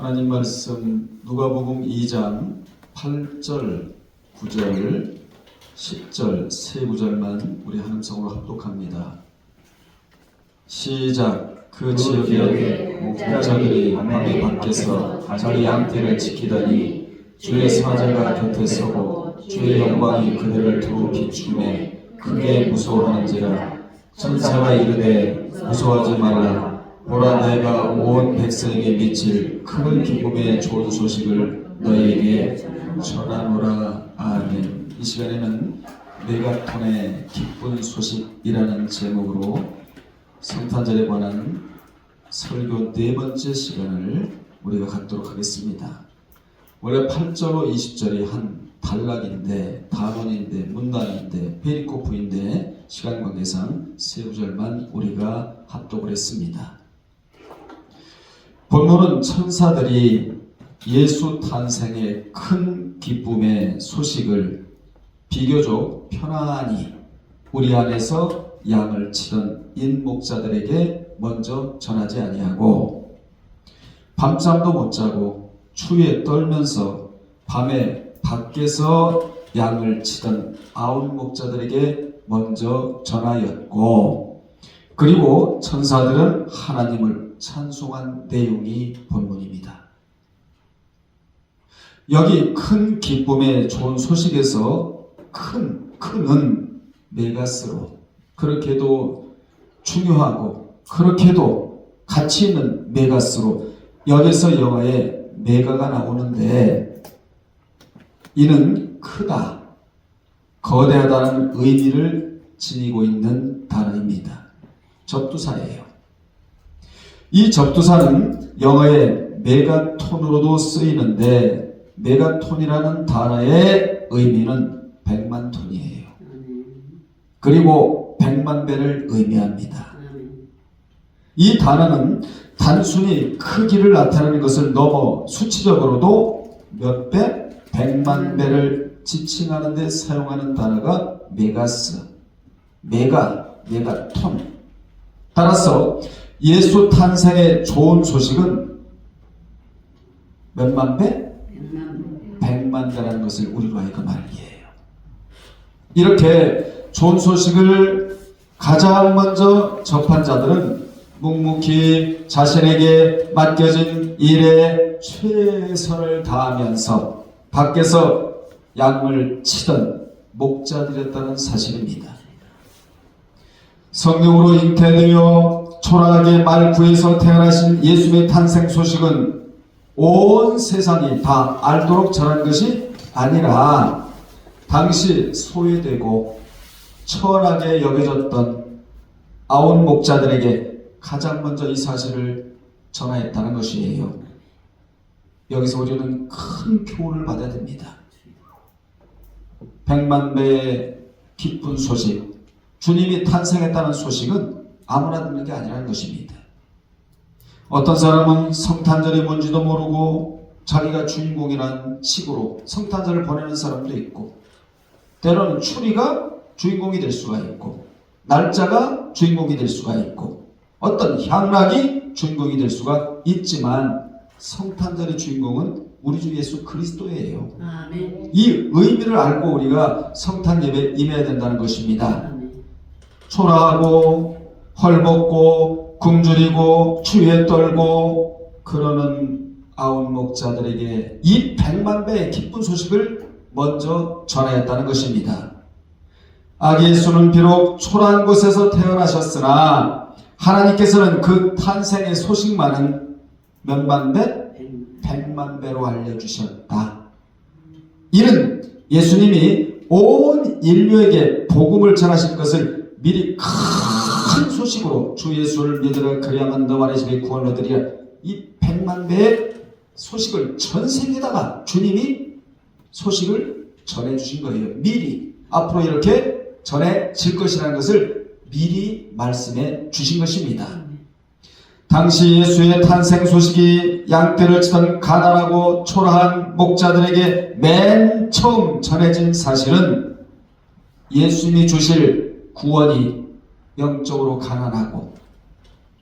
하나님 말씀 누가복음 2장 8절, 9절, 10절 세 구절만 우리 한 음성으로 합독합니다. 시작. 그 지역에 목자들이 밤에 밖에서 자기 양떼를 지키더니 주의 사자가 곁에 서고 주의 영광이 그들을 두루 비추매 크게 무서워하는지라. 천사가 이르되 무서워하지 말라. 보라, 내가 온 백성에게 미칠 큰 기쁨의 좋은 소식을 너희에게 전하노라. 아멘. 이 시간에는 메가톤의 기쁜 소식이라는 제목으로 성탄절에 관한 설교 네 번째 시간을 우리가 갖도록 하겠습니다. 원래 8절로 20절이 한 단락인데, 단원인데, 문단인데, 페리코프인데 시간 관계상 세 구절만 우리가 합독을 했습니다. 본문은 천사들이 예수 탄생의 큰 기쁨의 소식을 비교적 편안히 우리 안에서 양을 치던 인목자들에게 먼저 전하지 아니하고, 밤잠도 못 자고 추위에 떨면서 밤에 밖에서 양을 치던 아웃목자들에게 먼저 전하였고, 그리고 천사들은 하나님을 찬송한 내용이 본문입니다. 여기 큰 기쁨의 좋은 소식에서 큰은 메가스로, 그렇게도 중요하고 그렇게도 가치 있는 메가스로 여기서 영어에 메가가 나오는데, 이는 크다, 거대하다는 의미를 지니고 있는 단어입니다. 접두사예요. 이 접두사는 영어의 메가톤으로도 쓰이는데, 메가톤이라는 단어의 의미는 100만 톤이에요. 그리고 100만 배를 의미합니다. 이 단어는 단순히 크기를 나타내는 것을 넘어 수치적으로도 몇 배? 100만 배를 지칭하는 데 사용하는 단어가 메가스, 메가톤. 따라서 예수 탄생의 좋은 소식은 몇만 배? 100만 배라는 것을 우리로 하여금 알게 해요. 이렇게 좋은 소식을 가장 먼저 접한 자들은 묵묵히 자신에게 맡겨진 일에 최선을 다하면서 밖에서 양을 치던 목자들이었다는 사실입니다. 성령으로 잉태되어 초라하게 말 구에서 태어나신 예수의 탄생 소식은 온 세상이 다 알도록 전한 것이 아니라, 당시 소외되고 천하게 여겨졌던 아온 목자들에게 가장 먼저 이 사실을 전하였다는 것이에요. 여기서 우리는 큰 교훈을 받아야 됩니다. 100만 배의 기쁜 소식, 주님이 탄생했다는 소식은 아무나 듣는 게 아니라는 것입니다. 어떤 사람은 성탄절이 뭔지도 모르고 자기가 주인공이라는 식으로 성탄절을 보내는 사람도 있고, 때로는 추리가 주인공이 될 수가 있고, 날짜가 주인공이 될 수가 있고, 어떤 향락이 주인공이 될 수가 있지만, 성탄절의 주인공은 우리 주 예수 그리스도예요. 아멘. 이 의미를 알고 우리가 성탄 예배에 임해야 된다는 것입니다. 아멘. 초라하고 헐벗고 굶주리고 추위에 떨고 그러는 아웃목자들에게 이 100만 배의 기쁜 소식을 먼저 전하였다는 것입니다. 아기 예수는 비록 초라한 곳에서 태어나셨으나 하나님께서는 그 탄생의 소식만은 몇만 배? 100만 배로 알려주셨다. 이는 예수님이 온 인류에게 복음을 전하실 것을 미리 큰 소식으로 주 예수를 믿으라 그리하면 너와 내 집에 구원을 얻으리라, 이 100만 배의 소식을 전 세계에다가 주님이 소식을 전해주신 거예요. 미리 앞으로 이렇게 전해질 것이라는 것을 미리 말씀해 주신 것입니다. 당시 예수의 탄생 소식이 양떼를 치던 가난하고 초라한 목자들에게 맨 처음 전해진 사실은 예수님이 주실 구원이 영적으로 가난하고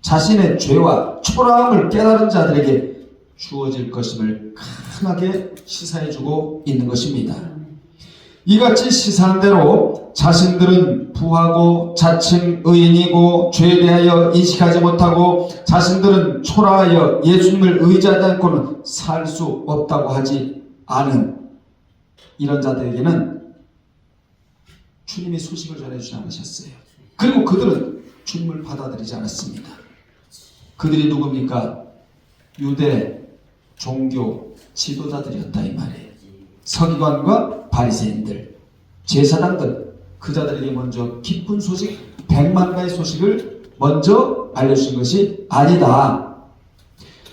자신의 죄와 초라함을 깨달은 자들에게 주어질 것임을 강하게 시사해주고 있는 것입니다. 이같이 시사한 대로 자신들은 부하고 자칭 의인이고 죄에 대하여 인식하지 못하고 자신들은 초라하여 예수님을 의지하지 않고는 살 수 없다고 하지 않은 이런 자들에게는 주님의 소식을 전해주지 않으셨어요. 그리고 그들은 주님을 받아들이지 않았습니다. 그들이 누굽니까? 유대 종교 지도자들이었다 이 말이에요. 서기관과 바리새인들, 제사장들, 그 자들에게 먼저 기쁜 소식, 백만가의 소식을 먼저 알려주신 것이 아니다.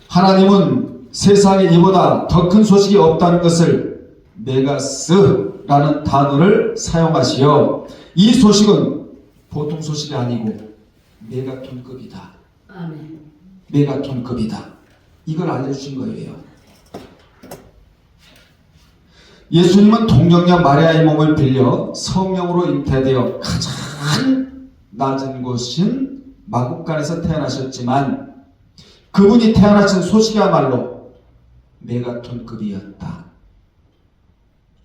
하나님은 세상에 이보다 더 큰 소식이 없다는 것을 메가스라는 단어를 사용하시어 이 소식은 보통 소식이 아니고 메가톤급이다. 아멘. 메가톤급이다. 이걸 알려주신 거예요. 예수님은 동정녀 마리아의 몸을 빌려 성령으로 잉태되어 가장 낮은 곳인 마국간에서 태어나셨지만 그분이 태어나신 소식이야말로 메가톤급이었다.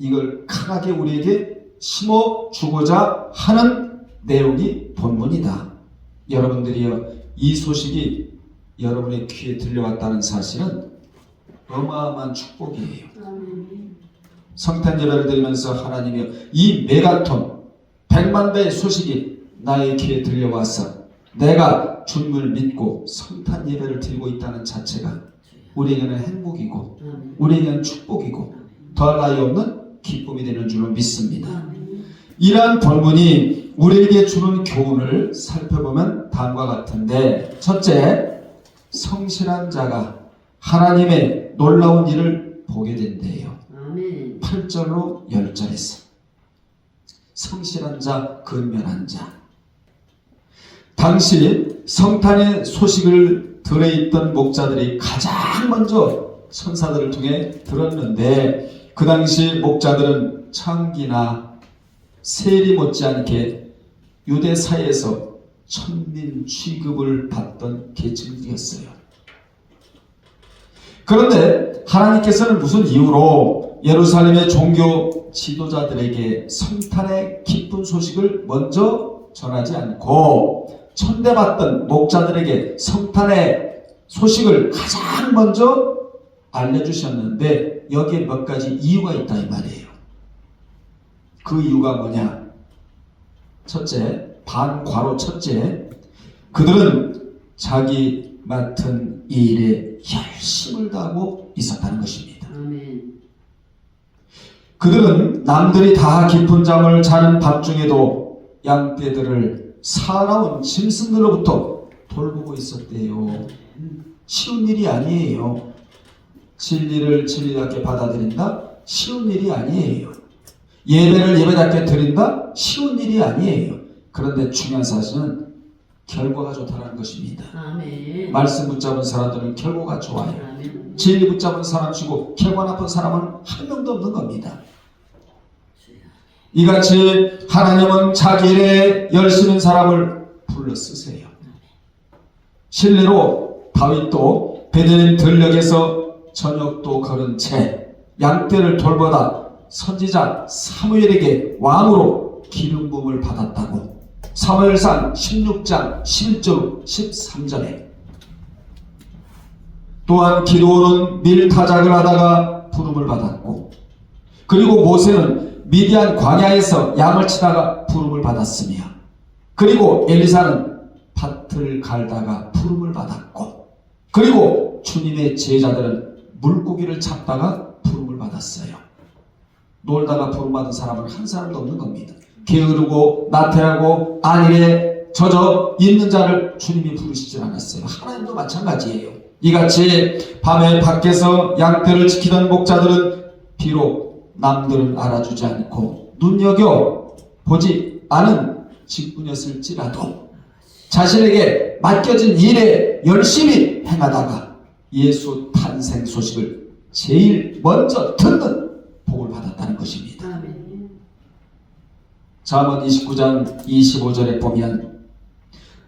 이걸 강하게 우리에게 심어주고자 하는 내용이 본문이다. 여러분들이요, 이 소식이 여러분의 귀에 들려왔다는 사실은 어마어마한 축복이에요. 성탄 예배를 드리면서 하나님이여, 이 메가톤 100만 배의 소식이 나의 귀에 들려와서 내가 주님을 믿고 성탄 예배를 드리고 있다는 자체가 우리에게는 행복이고 우리에게는 축복이고 더할 나위 없는 기쁨이 되는 줄로 믿습니다. 이러한 본문이 우리에게 주는 교훈을 살펴보면 다음과 같은데, 첫째, 성실한 자가 하나님의 놀라운 일을 보게 된대요. 8절로 10절에서 성실한 자, 근면한 자. 당시 성탄의 소식을 들어있던 목자들이 가장 먼저 천사들을 통해 들었는데, 그 당시 목자들은 창기나 세리 못지않게 유대 사회에서 천민 취급을 받던 계층이었어요. 그런데 하나님께서는 무슨 이유로 예루살렘의 종교 지도자들에게 성탄의 기쁜 소식을 먼저 전하지 않고 천대받던 목자들에게 성탄의 소식을 가장 먼저 알려주셨는데, 여기에 몇 가지 이유가 있다 이 말이에요. 그 이유가 뭐냐? 첫째, 반과로 첫째, 그들은 자기 맡은 일에 열심을 다하고 있었다는 것입니다. 그들은 남들이 다 깊은 잠을 자는 밤중에도 양떼들을 사나운 짐승들로부터 돌보고 있었대요. 쉬운 일이 아니에요. 진리를 진리답게 받아들인다? 쉬운 일이 아니에요. 예배를 예배답게 드린다? 쉬운 일이 아니에요. 그런데 중요한 사실은 결과가 좋다는 것입니다. 아멘. 말씀 붙잡은 사람들은 결과가 좋아요. 아멘. 진리 붙잡은 사람 치고 결과 나쁜 사람은 한 명도 없는 겁니다. 이같이 하나님은 자기 일에 열심인 사람을 불러 쓰세요. 실례로 다윗도 베들레헴 들녘에서 저녁도 걸은 채 양떼를 돌보다 선지자 사무엘에게 왕으로 기름 부음을 받았다고 사무엘상 16장 11절 13절에, 또한 기드온은 밀타작을 하다가 부름을 받았고, 그리고 모세는 미디안 광야에서 양을 치다가 부름을 받았으며, 그리고 엘리사는 밭을 갈다가 부름을 받았고, 그리고 주님의 제자들은 물고기를 잡다가 부름을 받았어요. 놀다가 부름받은 사람은 한 사람도 없는 겁니다. 게으르고 나태하고 안일에 젖어 있는 자를 주님이 부르시지 않았어요. 하나님도 마찬가지예요. 이같이 밤에 밖에서 양떼를 지키던 목자들은 비록 남들은 알아주지 않고 눈여겨 보지 않은 직분이었을지라도 자신에게 맡겨진 일에 열심히 행하다가 예수 탄생 소식을 제일 먼저 듣는 복을 받았다는 것입니다. 잠언 29장 25절에 보면,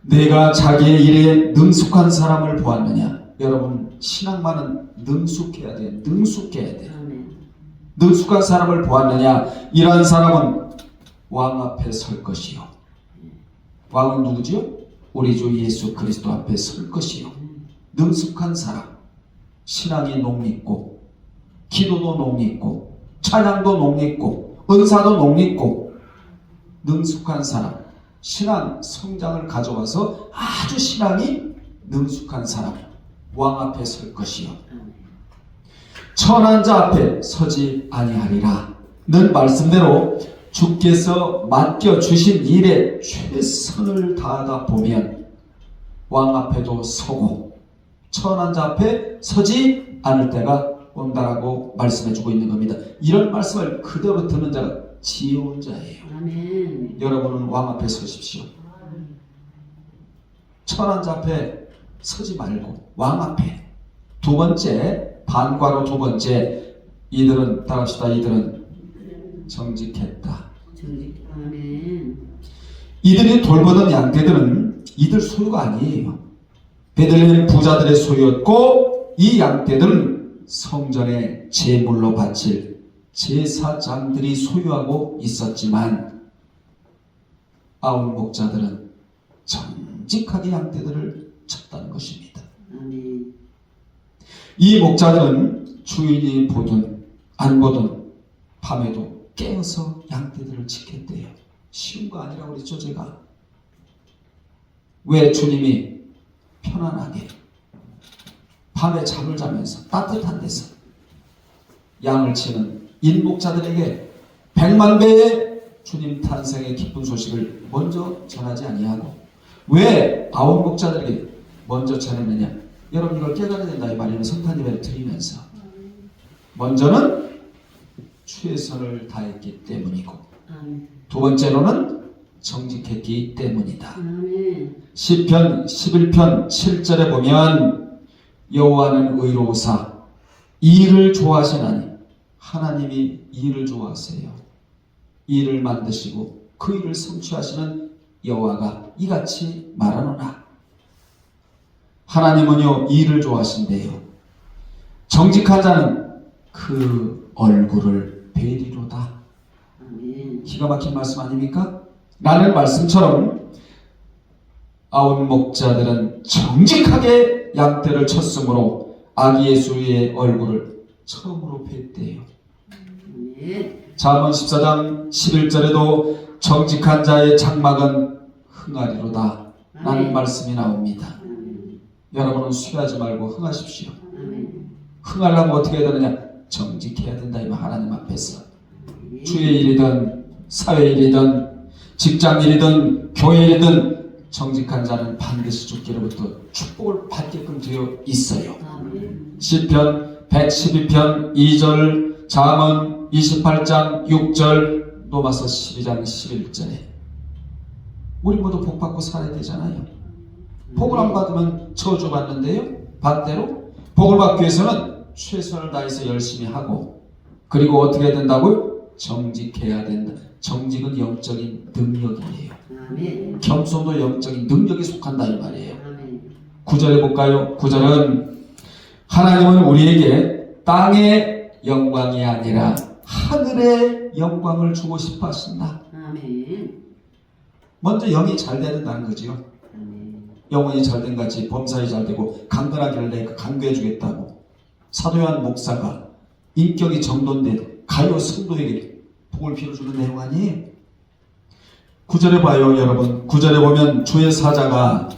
내가 자기의 일에 능숙한 사람을 보았느냐, 여러분 신앙만은 능숙해야 돼. 능숙해야 돼. 아멘. 능숙한 사람을 보았느냐? 이러한 사람은 왕 앞에 설 것이요. 왕은 누구지요? 우리 주 예수 그리스도 앞에 설 것이요. 능숙한 사람, 신앙이 녹있고 기도도 녹있고 찬양도 녹있고 은사도 녹있고 능숙한 사람, 신앙 성장을 가져와서 아주 신앙이 능숙한 사람, 왕 앞에 설 것이요. 천한 자 앞에 서지 아니하리라 는 말씀대로 주께서 맡겨주신 일에 최선을 다하다 보면 왕 앞에도 서고 천한 자 앞에 서지 않을 때가 온다라고 말씀해주고 있는 겁니다. 이런 말씀을 그대로 듣는 자가 지혜로운 자예요. 아멘. 여러분은 왕 앞에 서십시오. 천한 자 앞에 서지 말고 왕 앞에. 두 번째, 반과로 두 번째, 이들은 따라합시다. 이들은 정직했다. 아멘. 이들이 돌보던 양떼들은 이들 소유가 아니에요. 베들레헴 부자들의 소유였고 이 양떼들은 성전에 제물로 바칠 제사장들이 소유하고 있었지만 아울 목자들은 정직하게 양떼들을 쳤다는 것입니다. 아멘. 이 목자들은 주인이 보든 안 보든 밤에도 깨어서 양떼들을 지켰대요. 쉬운 거 아니라고 그랬죠, 제가. 왜? 주님이 편안하게 밤에 잠을 자면서 따뜻한 데서 양을 치는 인목자들에게 100만 배의 주님 탄생의 기쁜 소식을 먼저 전하지 아니하고 왜 아홉 목자들에게 먼저 전했느냐? 여러분 이걸 깨달아야 된다 이 말이에요. 성탄 예배를 드리면서 먼저는 최선을 다했기 때문이고 두 번째로는 정직했기 때문이다. 시편 11편 7절에 보면 여호와는 의로우사 일을 좋아하시나니 하나님이 일을 좋아하세요. 일을 만드시고 그 일을 성취하시는 여호와가 이같이 말하노라. 하나님은요 일을 좋아하신대요. 정직한 자는 그 얼굴을 베리로다. 기가 막힌 말씀 아닙니까? 라는 말씀처럼 아홉 목자들은 정직하게 양떼를 쳤으므로 아기 예수의 얼굴을 처음으로 뵀대요. 잠언 14장 11절에도 정직한 자의 장막은 흥하리로다 라는 말씀이 나옵니다. 여러분은 수혜하지 말고 흥하십시오. 흥하려면 어떻게 해야 되느냐? 정직해야 된다. 이거 하나님 앞에서 주의 일이든 사회 일이든 직장 일이든 교회 일이든 정직한 자는 반드시 주께로부터 축복을 받게끔 되어 있어요. 시편 112편 2절, 잠언 28장 6절, 로마서 12장 11절에 우리 모두 복 받고 살아야 되잖아요. 복을 안 받으면 저주받는데요. 반대로 복을 받기 위해서는 최선을 다해서 열심히 하고 그리고 어떻게 해야 된다고요? 정직해야 된다. 정직은 영적인 능력이에요. 겸손도 영적인 능력에 속한다 이 말이에요. 9절에 볼까요? 9절은 하나님은 우리에게 땅의 영광이 아니라 하늘의 영광을 주고 싶어 하신다. 먼저 영이 잘 돼야 된다는 거죠. 영혼이 잘된 같이 범사에 잘 되고 강건하기를 내가 강구해 주겠다고 사도 요한 목사가 인격이 정돈된 가요 성도에게 복을 빌어주는 내용 아니에요? 9절에 봐요 여러분. 9절에 보면 주의 사자가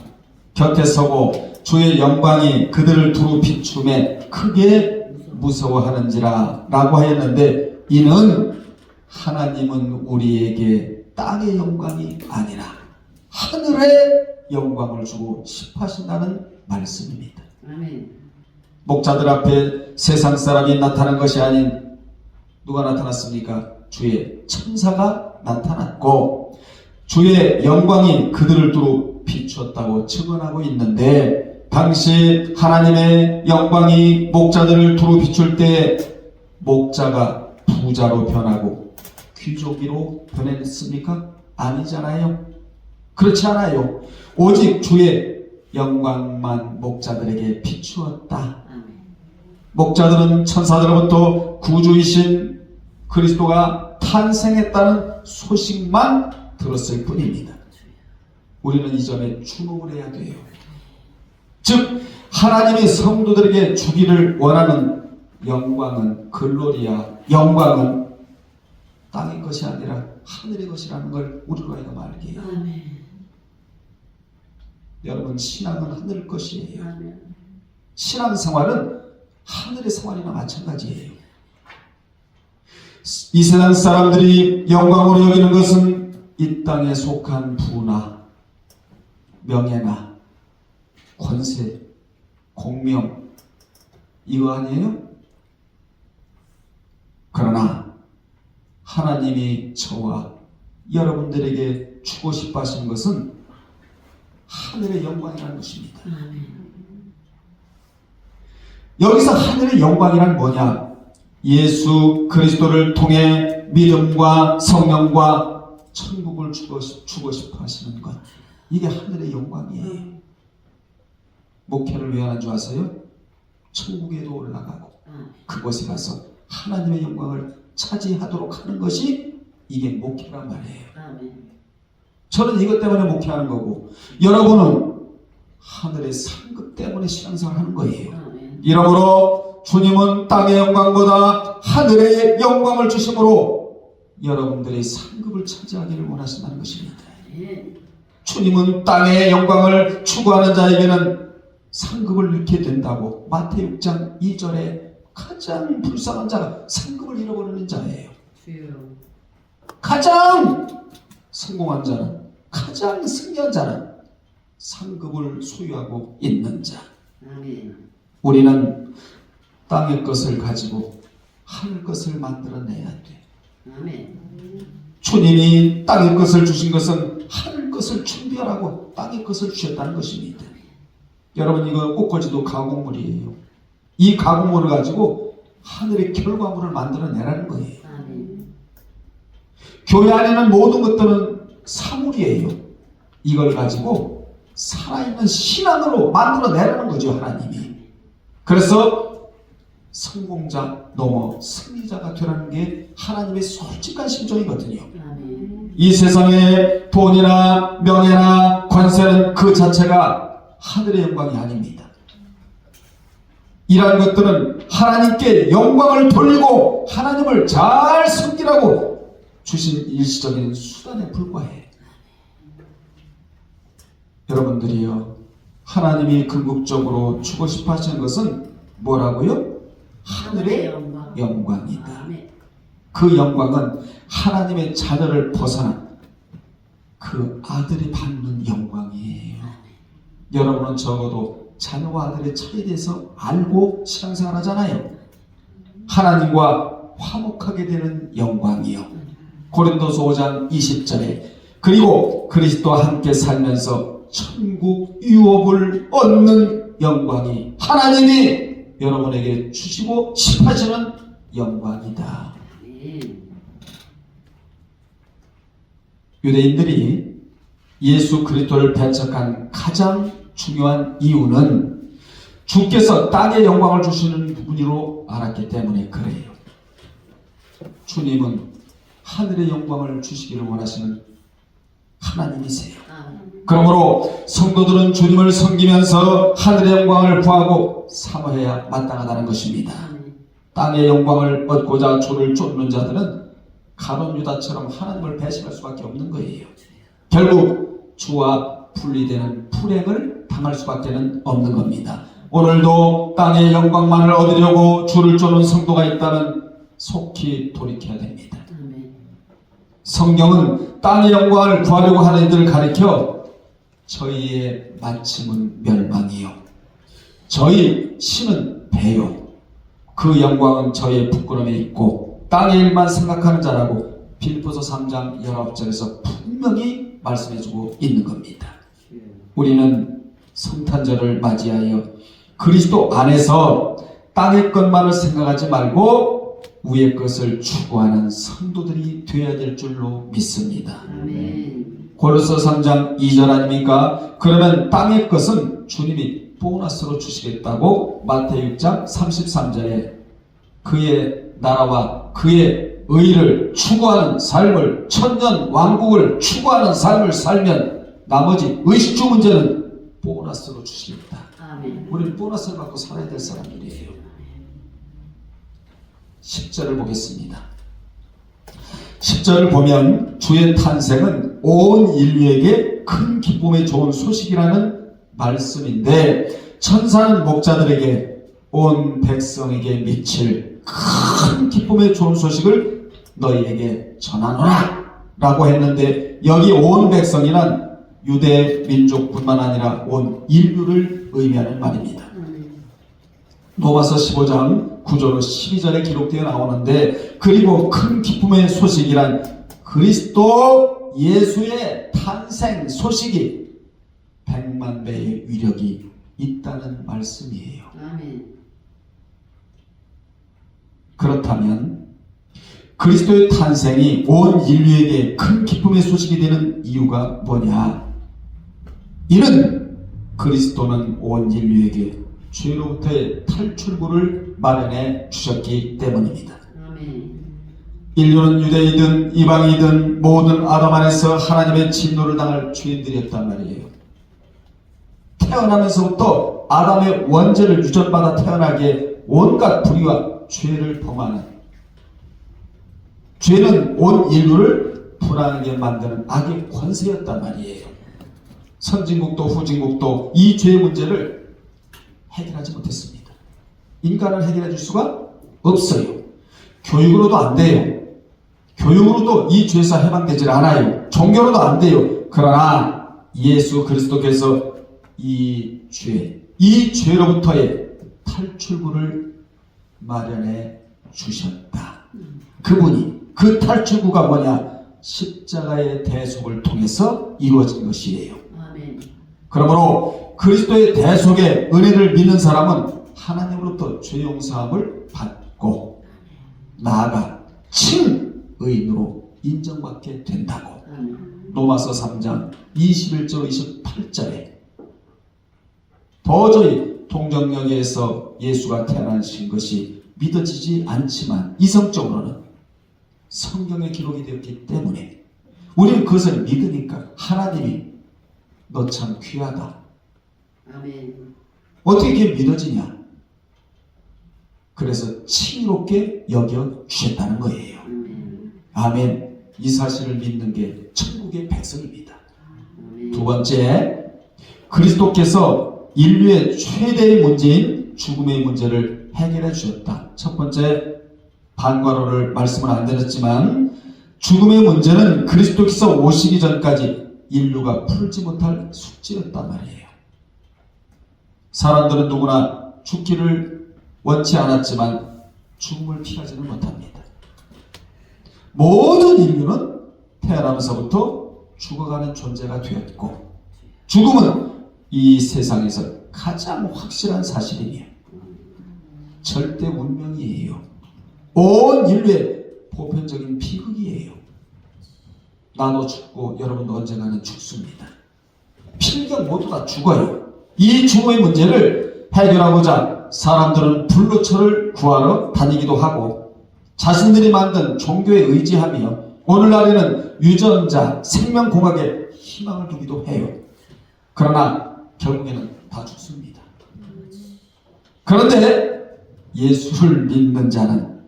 곁에 서고 주의 영광이 그들을 두루 비춤에 크게 무서워하는지라 라고 하였는데 이는 하나님은 우리에게 땅의 영광이 아니라 하늘의 영광을 주고 싶어 하신다는 말씀입니다. 목자들 앞에 세상 사람이 나타난 것이 아닌 누가 나타났습니까? 주의 천사가 나타났고 주의 영광이 그들을 두루 비추었다고 증언하고 있는데 당시 하나님의 영광이 목자들을 두루 비출 때 목자가 부자로 변하고 귀족으로 변했습니까? 아니잖아요. 그렇지 않아요. 오직 주의 영광만 목자들에게 비추었다. 아멘. 목자들은 천사들로부터 구주이신 그리스도가 탄생했다는 소식만 들었을 뿐입니다. 우리는 이 점에 주목을 해야 돼요. 즉 하나님이 성도들에게 주기를 원하는 영광은 글로리아, 영광은 땅의 것이 아니라 하늘의 것이라는 걸 우리가 이거 알게 해요. 아멘. 여러분, 신앙은 하늘 것이에요. 아멘. 신앙생활은 하늘의 생활이나 마찬가지예요. 이 세상 사람들이 영광으로 여기는 것은 이 땅에 속한 부나 명예나 권세, 공명, 이거 아니에요? 그러나 하나님이 저와 여러분들에게 주고 싶어 하시는 것은 하늘의 영광이라는 것입니다. 아멘. 여기서 하늘의 영광이란 뭐냐? 예수 그리스도를 통해 믿음과 성령과 천국을 주고 싶어 하시는 것. 이게 하늘의 영광이에요. 목회를 왜 하는 줄 아세요? 천국에도 올라가고 그곳에 가서 하나님의 영광을 차지하도록 하는 것이 이게 목회란 말이에요. 아멘. 저는 이것 때문에 목회하는 거고 여러분은 하늘의 상급 때문에 신앙생활을 하는 거예요. 아멘. 이러므로 주님은 땅의 영광보다 하늘의 영광을 주심으로 여러분들의 상급을 차지하기를 원하신다는 것입니다. 아멘. 주님은 땅의 영광을 추구하는 자에게는 상급을 잃게 된다고 마태복음 6장 2절에 가장 불쌍한 자가 상급을 잃어버리는 자예요. 주여. 가장 성공한 자는, 가장 승리한 자는 상급을 소유하고 있는 자. 아멘. 우리는 땅의 것을 가지고 하늘 것을 만들어내야 돼. 아멘. 주님이 땅의 것을 주신 것은 하늘 것을 준비하라고 땅의 것을 주셨다는 것입니다. 여러분, 이거 꽃꽂이도 가공물이에요. 이 가공물을 가지고 하늘의 결과물을 만들어내라는 거예요. 아멘. 교회 안에는 모든 것들은 사물이에요. 이걸 가지고 살아있는 신앙으로 만들어내라는 거죠, 하나님이. 그래서 성공자 넘어 승리자가 되라는 게 하나님의 솔직한 심정이거든요. 아멘. 이 세상의 돈이나 명예나 관세는 그 자체가 하늘의 영광이 아닙니다. 이러한 것들은 하나님께 영광을 돌리고 하나님을 잘 섬기라고 주신 일시적인 수단에 불과해. 여러분들이요, 하나님이 궁극적으로 주고 싶어 하시는 것은 뭐라고요? 하늘의 영광이다. 아멘. 그 영광은 하나님의 자녀를 벗어난 그 아들이 받는 영광이에요. 여러분은 적어도 자녀와 아들의 차이에 대해서 알고 신앙생활 하잖아요. 하나님과 화목하게 되는 영광이요. 고린도서 5장 20절에 그리고 그리스도와 함께 살면서 천국 유업을 얻는 영광이 하나님이 여러분에게 주시고 싶어지는 영광이다. 아멘. 유대인들이 예수 그리스도를 배척한 가장 중요한 이유는 주께서 땅의 영광을 주시는 분으로 알았기 때문에 그래요. 주님은 하늘의 영광을 주시기를 원하시는 하나님이세요. 아멘. 그러므로 성도들은 주님을 섬기면서 하늘의 영광을 구하고 사모해야 마땅하다는 것입니다. 아멘. 땅의 영광을 얻고자 주를 쫓는 자들은 가룟 유다처럼 하나님을 배신할 수밖에 없는 거예요. 결국 주와 분리되는 불행을 당할 수밖에 없는 겁니다. 오늘도 땅의 영광만을 얻으려고 주를 쫓는 성도가 있다면 속히 돌이켜야 됩니다. 아멘. 성경은 땅의 영광을 구하려고 하는 이들을 가리켜 저희의 마침은 멸망이요, 저희 신은 배요, 그 영광은 저희의 부끄러움에 있고 땅의 일만 생각하는 자라고 빌립보서 3장 19절에서 분명히 말씀해주고 있는 겁니다. 우리는 성탄절을 맞이하여 그리스도 안에서 땅의 것만을 생각하지 말고 위의 것을 추구하는 성도들이 되어야 될 줄로 믿습니다. 아멘. 고린도서 3장 2절 아닙니까? 그러면 땅의 것은 주님이 보너스로 주시겠다고 마태복음 6장 33절에 그의 나라와 그의 의를 추구하는 삶을, 천년 왕국을 추구하는 삶을 살면 나머지 의식주 문제는 보너스로 주시겠다. 아멘. 우리는 보너스를 받고 살아야 될 사람들이에요. 10절을 보겠습니다. 10절을 보면 주의 탄생은 온 인류에게 큰 기쁨의 좋은 소식이라는 말씀인데, 천사는 목자들에게 온 백성에게 미칠 큰 기쁨의 좋은 소식을 너희에게 전하노라 라고 했는데, 여기 온 백성이란 유대 민족뿐만 아니라 온 인류를 의미하는 말입니다. 로마서 15장 9절 12절에 기록되어 나오는데, 그리고 큰 기쁨의 소식이란 그리스도 예수의 탄생 소식이 100만 배의 위력이 있다는 말씀이에요. 아멘. 그렇다면 그리스도의 탄생이 온 인류에게 큰 기쁨의 소식이 되는 이유가 뭐냐? 이는 그리스도는 온 인류에게 죄로부터의 탈출구를 마련해 주셨기 때문입니다. 아멘. 인류는 유대이든 이방이든 모든 아담 안에서 하나님의 진노를 당할 죄인들이었단 말이에요. 태어나면서부터 아담의 원죄를 유전받아 태어나게 온갖 불의와 죄를 범하는, 죄는 온 인류를 불안하게 만드는 악의 권세였단 말이에요. 선진국도 후진국도 이 죄의 문제를 해결하지 못했습니다. 인간을 해결해 줄 수가 없어요. 교육으로도 안 돼요. 교육으로도 이 죄에서 해방되질 않아요. 종교로도 안 돼요. 그러나 예수 그리스도께서 이 죄로부터의 탈출구를 마련해 주셨다. 그분이, 그 탈출구가 뭐냐? 십자가의 대속을 통해서 이루어진 것이에요. 아멘. 그러므로 그리스도의 대속의 은혜를 믿는 사람은 하나님으로부터 죄 용서함을 받고 나아가 친의인으로 인정받게 된다고. 아멘. 로마서 3장 21절 28절에 도저히 동정역에서 예수가 태어나신 것이 믿어지지 않지만 이성적으로는 성경에 기록이 되었기 때문에 우리는 그것을 믿으니까 하나님이 너 참 귀하다. 아멘. 어떻게 이게 믿어지냐? 그래서 칭의롭게 여겨 주셨다는 거예요. 아멘. 이 사실을 믿는 게 천국의 백성입니다. 두 번째, 그리스도께서 인류의 최대의 문제인 죽음의 문제를 해결해 주셨다. 첫 번째 반과로를 말씀을 안 드렸지만, 죽음의 문제는 그리스도께서 오시기 전까지 인류가 풀지 못할 숙제였단 말이에요. 사람들은 누구나 죽기를 원치 않았지만 죽음을 피하지는 못합니다. 모든 인류는 태어나면서부터 죽어가는 존재가 되었고, 죽음은 이 세상에서 가장 확실한 사실이며 절대 운명이에요. 온 인류의 보편적인 비극이에요. 나도 죽고 여러분도 언젠가는 죽습니다. 필경 모두 다 죽어요. 이 죽음의 문제를 해결하고자 사람들은 불로처를 구하러 다니기도 하고 자신들이 만든 종교에 의지하며 오늘날에는 유전자, 생명공학에 희망을 두기도 해요. 그러나 결국에는 다 죽습니다. 그런데 예수를 믿는 자는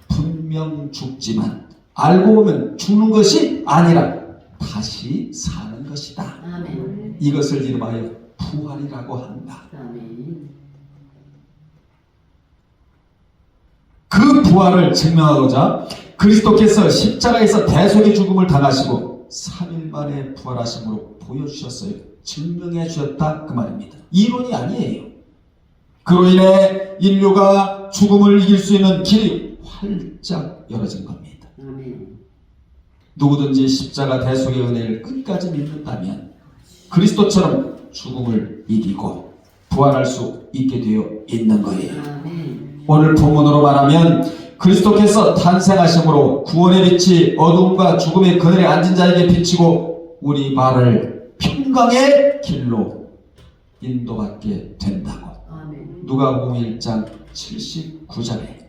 분명 죽지만 알고 보면 죽는 것이 아니라 다시 사는 것이다. 아멘. 이것을 이름하여 부활이라고 한다. 아멘. 그 부활을 증명하고자 그리스도께서 십자가에서 대속의 죽음을 당하시고 3일 만에 부활하심으로 보여주셨어요. 증명해 주셨다 그 말입니다. 이론이 아니에요. 그로 인해 인류가 죽음을 이길 수 있는 길이 활짝 열어진 겁니다. 아멘. 누구든지 십자가 대속의 은혜를 끝까지 믿는다면 그리스도처럼 죽음을 이기고 부활할 수 있게 되어 있는 거예요. 아멘. 오늘 본문으로 말하면 그리스도께서 탄생하심으로 구원의 빛이 어둠과 죽음의 그늘에 앉은 자에게 비치고 우리 발을 평강의 길로 인도받게 된다고. 아멘. 누가복음 1장 79절에.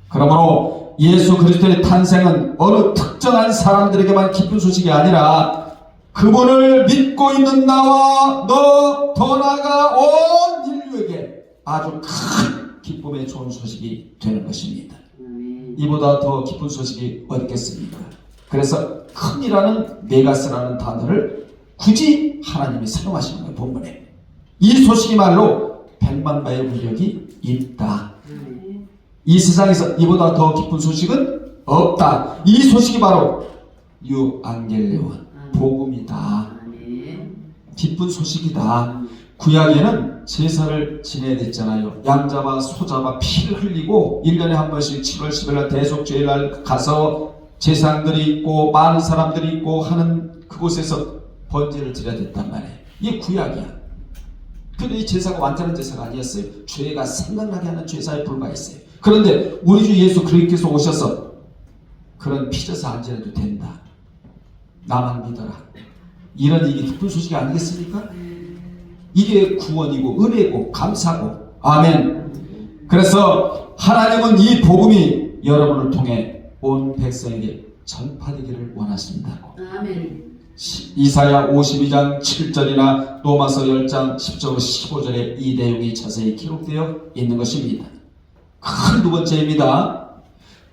그러므로 예수 그리스도의 탄생은 어느 특정한 사람들에게만 기쁜 소식이 아니라 그분을 믿고 있는 나와 너, 더 나아가 온 인류에게 아주 큰 기쁨의 좋은 소식이 되는 것입니다. 아멘. 이보다 더 기쁜 소식이 어디 있겠습니까? 그래서 큰이라는 메가스라는 단어를 굳이 하나님이 사용하시는 거예요. 본문에. 이 소식이 말로 백만바의 위력이 있다. 아멘. 이 세상에서 이보다 더 기쁜 소식은 없다. 이 소식이 바로 유앙겔레온 복음이다. 아멘. 기쁜 소식이다. 구약에는 제사를 지내야 됐잖아요. 양 잡아 소 잡아 피를 흘리고 1년에 한 번씩 7월 10일 날 대속죄일 가서 제사장들이 있고 많은 사람들이 있고 하는 그곳에서 번제를 드려야 됐단 말이에요. 이게 구약이야. 근데 이 제사가 완전한 제사가 아니었어요. 죄가 생각나게 하는 제사에 불과했어요. 그런데 우리 주 예수 그리스도께서 오셔서 그런 피제사 안 지내도 된다. 나만 믿어라. 이런 이게 기쁜 소식이 아니겠습니까? 이게 구원이고 은혜고 감사고. 아멘. 그래서 하나님은 이 복음이 여러분을 통해 온 백성에게 전파되기를 원하신다고. 아멘. 이사야 52장 7절이나 로마서 10장 10절 15절에 이 내용이 자세히 기록되어 있는 것입니다. 큰 두 번째입니다.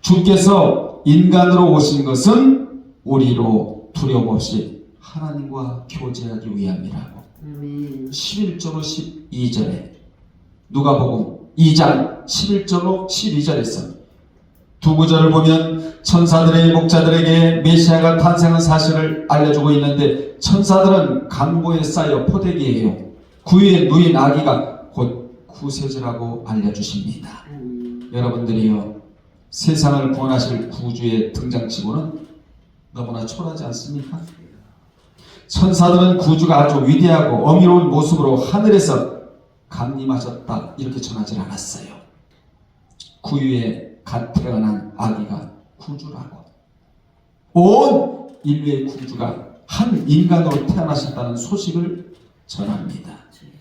주께서 인간으로 오신 것은 우리로 두려움 없이 하나님과 교제하기 위함이라고. 아멘. 11절로 12절에 누가복음 2장 11절로 12절에서 두 구절을 보면 천사들의 목자들에게 메시아가 탄생한 사실을 알려주고 있는데 천사들은 강보에 쌓여 포대기예요. 구유에 누인 아기가 곧 구세주라고 알려주십니다. 여러분들이요, 세상을 구원하실 구주의 등장치고는 너무나 초라하지 않습니까? 천사들은 구주가 아주 위대하고 어미로운 모습으로 하늘에서 강림하셨다 이렇게 전하지 않았어요. 구유에 갓 태어난 아기가 구주라고. 온 인류의 구주가 한 인간으로 태어나셨다는 소식을 전합니다.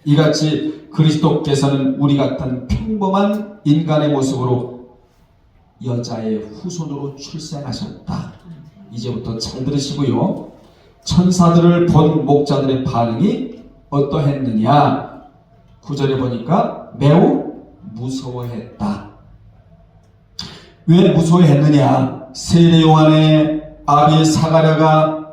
이같이 그리스도께서는 우리 같은 평범한 인간의 모습으로 여자의 후손으로 출생하셨다. 이제부터 잘 들으시고요. 천사들을 본 목자들의 반응이 어떠했느냐? 9절에 보니까 매우 무서워했다. 왜 무서워했느냐? 세례 요한의 아비 사가랴나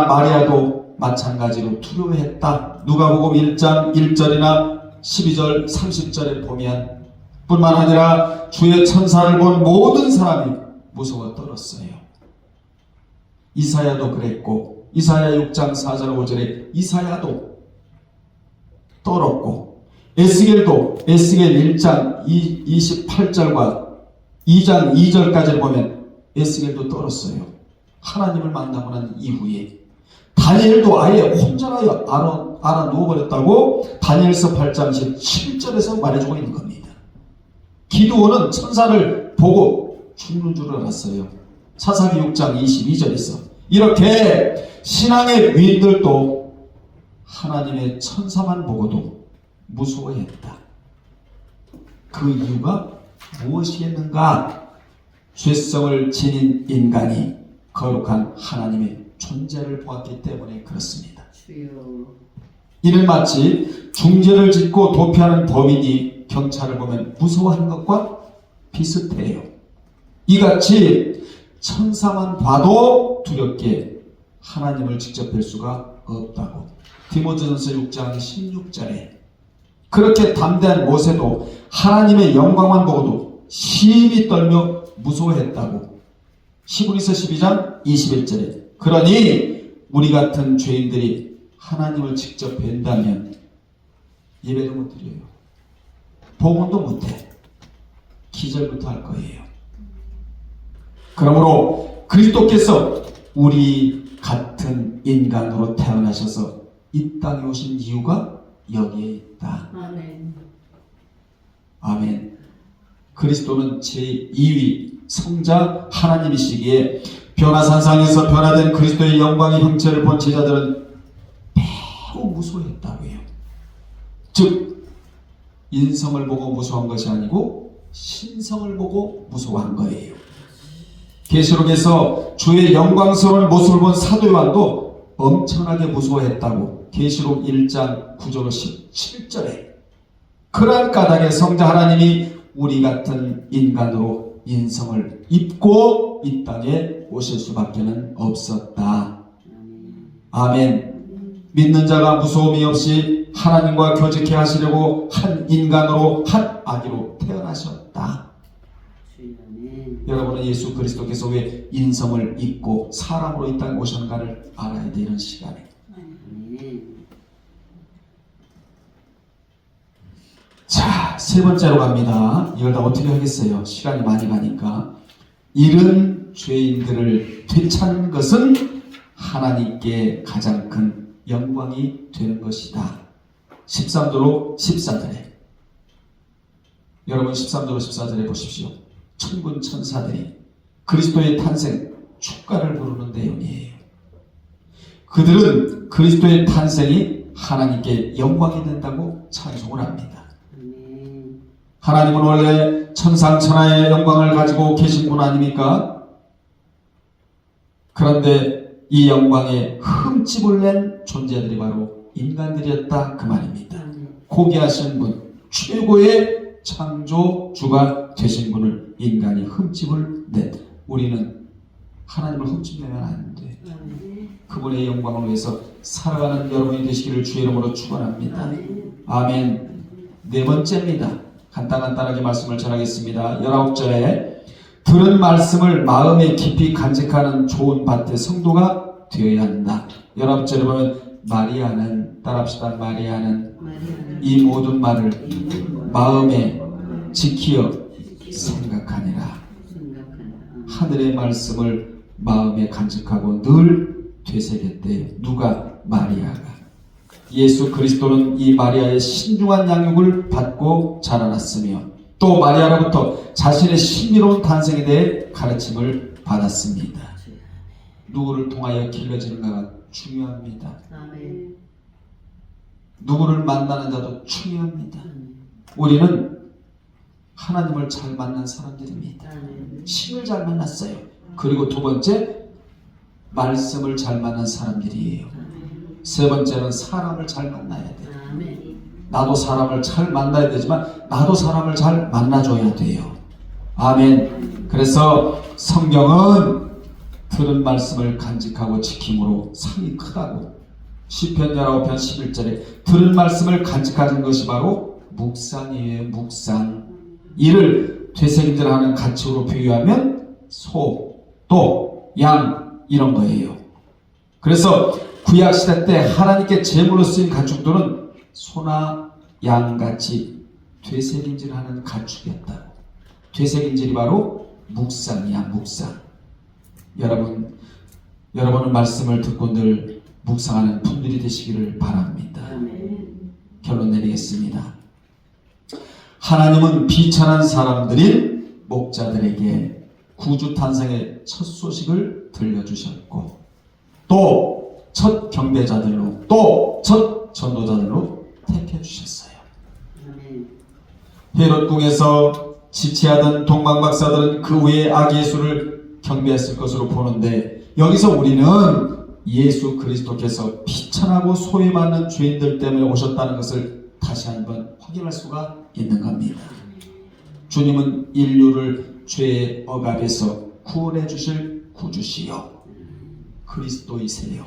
마리아도 마찬가지로 두려워했다. 누가복음 1장 1절이나 12절 30절에 보면 뿐만 아니라 주의 천사를 본 모든 사람이 무서워 떨었어요. 이사야도 그랬고 이사야 6장 4절 5절에 이사야도 떨었고 에스겔도 에스겔 1장 28절과 2장 2절까지 보면 에스겔도 떨었어요. 하나님을 만나고 난 이후에 다니엘도 아예 혼자라여 알아 누워버렸다고 다니엘서 8장 17절에서 말해주고 있는 겁니다. 기드온은 천사를 보고 죽는 줄 알았어요. 사사기 6장 22절에서 이렇게 신앙의 위인들도 하나님의 천사만 보고도 무서워했다. 그 이유가 무엇이겠는가? 죄성을 지닌 인간이 거룩한 하나님의 존재를 보았기 때문에 그렇습니다. 주여. 이는 마치 중죄를 짓고 도피하는 범인이 경찰을 보면 무서워하는 것과 비슷해요. 이같이 천사만 봐도 두렵게 하나님을 직접 뵐 수가 없다고. 디모데전서 6장 16절에 그렇게 담대한 모세도 하나님의 영광만 보고도 심히 떨며 무서워했다고. 히브리서 12장 21절에 그러니 우리 같은 죄인들이 하나님을 직접 뵌다면 예배도 못 드려요. 봉헌도 못해. 기절부터 할 거예요. 그러므로 그리스도께서 우리 같은 인간으로 태어나셔서 이 땅에 오신 이유가 여기에 있다. 아멘. 아멘. 그리스도는 제2위 성자 하나님이시기에 변화산상에서 변화된 그리스도의 영광의 형체를 본 제자들은 매우 무서워했다고요. 즉 인성을 보고 무서워한 것이 아니고 신성을 보고 무서워한 거예요. 계시록에서 주의 영광스러운 모습을 본 사도 요한도 엄청나게 무서워했다고 계시록 1장 9절 17절에 그러한 까닭에 성자 하나님이 우리 같은 인간으로 인성을 입고 이 땅에 오실 수밖에 없었다. 아멘. 믿는 자가 무서움이 없이 하나님과 교제케 하시려고 한 인간으로 한 아기로 태어나셨다. 여러분은 예수 그리스도께서 왜 인성을 입고 사람으로 이 땅에 오셨는가를 알아야 되는 시간에. 자, 세 번째로 갑니다. 이걸 다 어떻게 하겠어요? 시간이 많이 가니까. 이런 죄인들을 되찾는 것은 하나님께 가장 큰 영광이 되는 것이다. 13도로 14절에 여러분 13도로 14절에 보십시오. 천군 천사들이 그리스도의 탄생 축가를 부르는 내용이에요. 그들은 그리스도의 탄생이 하나님께 영광이 된다고 찬송을 합니다. 하나님은 원래 천상천하의 영광을 가지고 계신 분 아닙니까? 그런데 이 영광에 흠집을 낸 존재들이 바로 인간들이었다 그 말입니다. 고귀하신 분, 최고의 창조주가 되신 분을 인간이 흠집을 낸, 우리는 하나님을 흠집내면 안 돼. 그분의 영광을 위해서 살아가는 여러분이 되시기를 주의 이름으로 축원합니다. 아멘. 네 번째입니다. 간단하게 말씀을 전하겠습니다. 19절에 들은 말씀을 마음에 깊이 간직하는 좋은 밭의 성도가 되어야 한다. 19절에 보면 마리아는, 따라합시다. 마리아는 이 모든 말을 마음에 지키어 생각하니라. 하늘의 말씀을 마음에 간직하고 늘 되새겼대요. 누가? 마리아가. 예수 그리스도는 이 마리아의 신중한 양육을 받고 자라났으며 또 마리아로부터 자신의 신비로운 탄생에 대해 가르침을 받았습니다. 누구를 통하여 길러지는가가 중요합니다. 누구를 만나는 자도 중요합니다. 우리는 하나님을 잘 만난 사람들입니다. 신을 잘 만났어요. 그리고 두 번째, 말씀을 잘 만난 사람들이에요. 세 번째는 사람을 잘 만나야 돼요. 나도 사람을 잘 만나야 되지만 나도 사람을 잘 만나줘야 돼요. 아멘. 그래서 성경은 들은 말씀을 간직하고 지킴으로 상이 크다고. 시편 19편 11절에 들은 말씀을 간직하는 것이 바로 묵상이에요. 묵상. 이를 되새김질하는 가축으로 비유하면 소, 또, 양 이런 거예요. 그래서 구약시대 때 하나님께 제물로 쓰인 가축들은 소나 양같이 되새김질하는 가축이었다. 되새김질이 바로 묵상이야. 묵상. 여러분은 말씀을 듣고 늘 묵상하는 분들이 되시기를 바랍니다. 결론 내리겠습니다. 하나님은 비천한 사람들인 목자들에게 구주 탄생의 첫 소식을 들려주셨고 또 첫 경배자들로 또 첫 전도자들로 택해 주셨어요. 헤롯 궁에서 지체하던 동방박사들은 그 후에 아기 예수를 경배했을 것으로 보는데 여기서 우리는 예수 그리스도께서 비천하고 소위 많은 죄인들 때문에 오셨다는 것을 다시 한번 확인할 수가 있는 겁니다. 주님은 인류를 죄의 억압에서 구원해 주실 구주시요 그리스도이세요.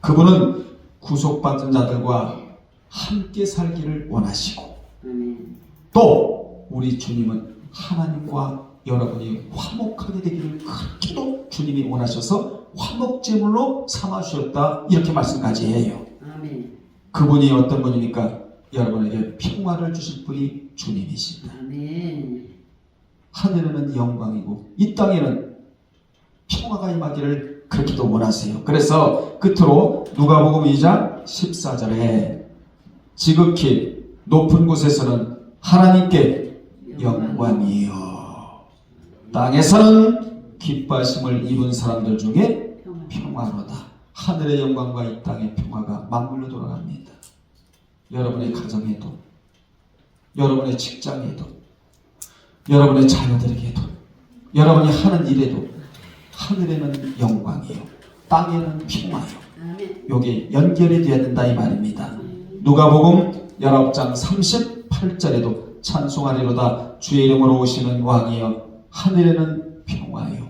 그분은 구속받은 자들과 함께 살기를 원하시고 또 우리 주님은 하나님과 여러분이 화목하게 되기를 그렇게도 주님이 원하셔서 화목제물로 삼아주셨다 이렇게 말씀까지 해요. 그분이 어떤 분입니까? 여러분에게 평화를 주실 분이 주님이십니다. 하늘에는 영광이고 이 땅에는 평화가 임하기를 그렇게도 원하세요. 그래서 끝으로 누가복음 2장 14절에 지극히 높은 곳에서는 하나님께 영광이요 땅에서는 기뻐하심을 입은 사람들 중에 평화. 평화로다. 하늘의 영광과 이 땅의 평화가 맞물려 돌아갑니다. 여러분의 가정에도, 여러분의 직장에도, 여러분의 자녀들에게도, 여러분이 하는 일에도 하늘에는 영광이요, 땅에는 평화요. 아멘. 여기 연결이 되어야 된다 이 말입니다. 누가복음 19장 38절에도 찬송하리로다 주의 이름으로 오시는 왕이여 하늘에는 평화요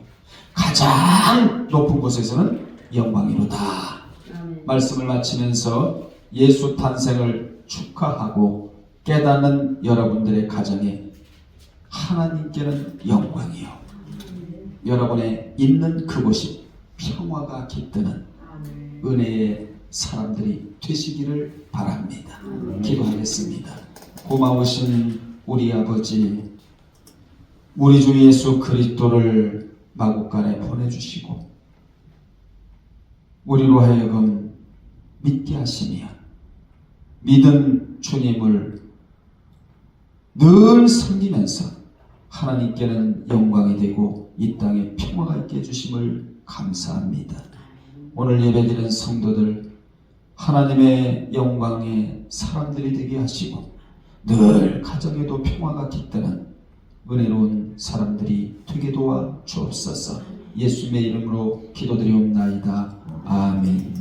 가장 높은 곳에서는 영광이로다. 아멘. 말씀을 마치면서 예수 탄생을 축하하고 깨닫는 여러분들의 가정에 하나님께는 영광이요, 여러분의 있는 그곳이 평화가 깃드는 은혜의 사람들이 되시기를 바랍니다. 기도하겠습니다. 고마우신 우리 아버지, 우리 주 예수 그리스도를 마국간에 보내주시고 우리로 하여금 믿게 하시며 믿은 주님을 늘 섬기면서 하나님께는 영광이 되고 이 땅에 평화가 있게 해주심을 감사합니다. 오늘 예배드리는 성도들 하나님의 영광의 사람들이 되게 하시고 늘 가정에도 평화가 깃드는 은혜로운 사람들이 되게 도와 주옵소서. 예수님의 이름으로 기도드리옵나이다. 아멘.